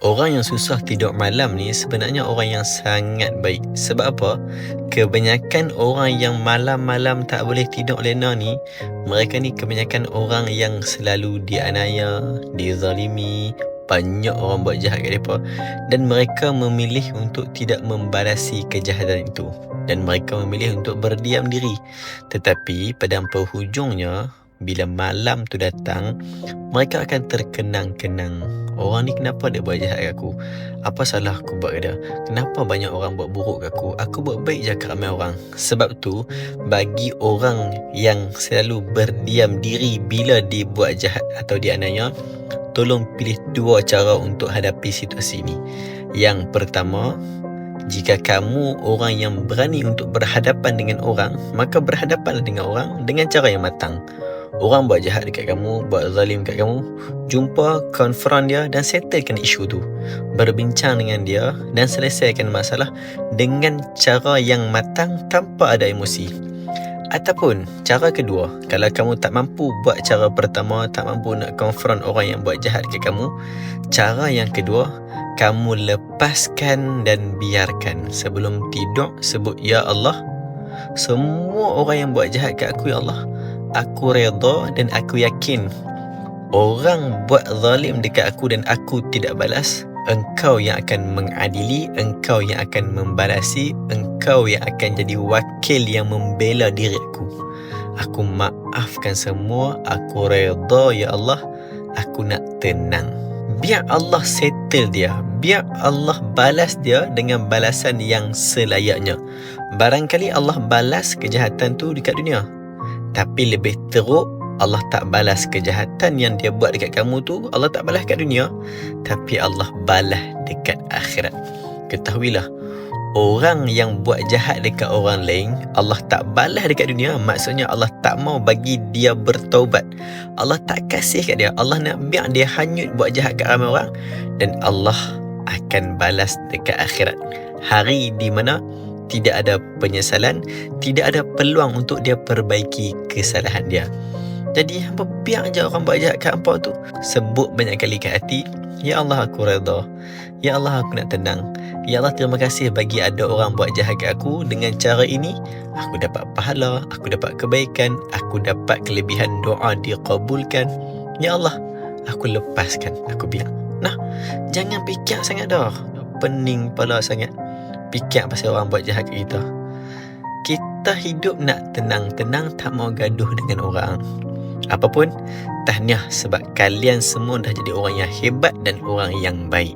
Orang yang susah tidur malam ni sebenarnya orang yang sangat baik. Sebab apa? Kebanyakan orang yang malam-malam tak boleh tidur lena ni, mereka ni kebanyakan orang yang selalu dianiaya, dizalimi, banyak orang buat jahat kat mereka, dan mereka memilih untuk tidak membalasi kejahatan itu, dan mereka memilih untuk berdiam diri. Tetapi pada penghujungnya, bila malam tu datang, mereka akan terkenang-kenang. Orang ni kenapa dia buat jahat kat aku? Apa salah aku buat kat dia? Kenapa banyak orang buat buruk kat aku? Aku buat baik je kat ramai orang. Sebab tu, bagi orang yang selalu berdiam diri bila dibuat jahat atau dianiaya, tolong pilih dua cara untuk hadapi situasi ni. Yang pertama, jika kamu orang yang berani untuk berhadapan dengan orang, maka berhadapanlah dengan orang dengan cara yang matang. Orang buat jahat dekat kamu, buat zalim kat kamu, jumpa, confront dia dan settlekan isu tu. Berbincang dengan dia dan selesaikan masalah dengan cara yang matang tanpa ada emosi. Ataupun cara kedua, kalau kamu tak mampu buat cara pertama, tak mampu nak confront orang yang buat jahat dekat kamu, cara yang kedua, kamu lepaskan dan biarkan. Sebelum tidur, sebut, Ya Allah, semua orang yang buat jahat kat aku, Ya Allah, aku redha dan aku yakin orang buat zalim dekat aku dan aku tidak balas, Engkau yang akan mengadili, Engkau yang akan membalasi, Engkau yang akan jadi wakil yang membela diri aku. Aku maafkan semua, aku redha, Ya Allah, aku nak tenang. Biar Allah settle dia, biar Allah balas dia dengan balasan yang selayaknya. Barangkali Allah balas kejahatan tu dekat dunia, tapi lebih teruk, Allah tak balas kejahatan yang dia buat dekat kamu tu, Allah tak balas kat dunia, tapi Allah balas dekat akhirat. Ketahuilah, orang yang buat jahat dekat orang lain, Allah tak balas dekat dunia, maksudnya Allah tak mau bagi dia bertaubat. Allah tak kasih kat dia. Allah nak biar dia hanyut buat jahat kat ramai orang, dan Allah akan balas dekat akhirat. Hari di mana tidak ada penyesalan, tidak ada peluang untuk dia perbaiki kesalahan dia. Jadi hampa biar je orang buat jahat kat hampa tu. Sebut banyak kali kat hati, Ya Allah, aku redha, Ya Allah, aku nak tenang, Ya Allah, terima kasih bagi ada orang buat jahat kat aku. Dengan cara ini, aku dapat pahala, aku dapat kebaikan, aku dapat kelebihan doa dikabulkan. Ya Allah, aku lepaskan, aku biar. Nah, jangan fikir sangat dah, pening kepala sangat fikir pasal orang buat jahat kat kita. Kita hidup nak tenang-tenang, tak mau gaduh dengan orang. Apapun, tahniah sebab kalian semua dah jadi orang yang hebat dan orang yang baik.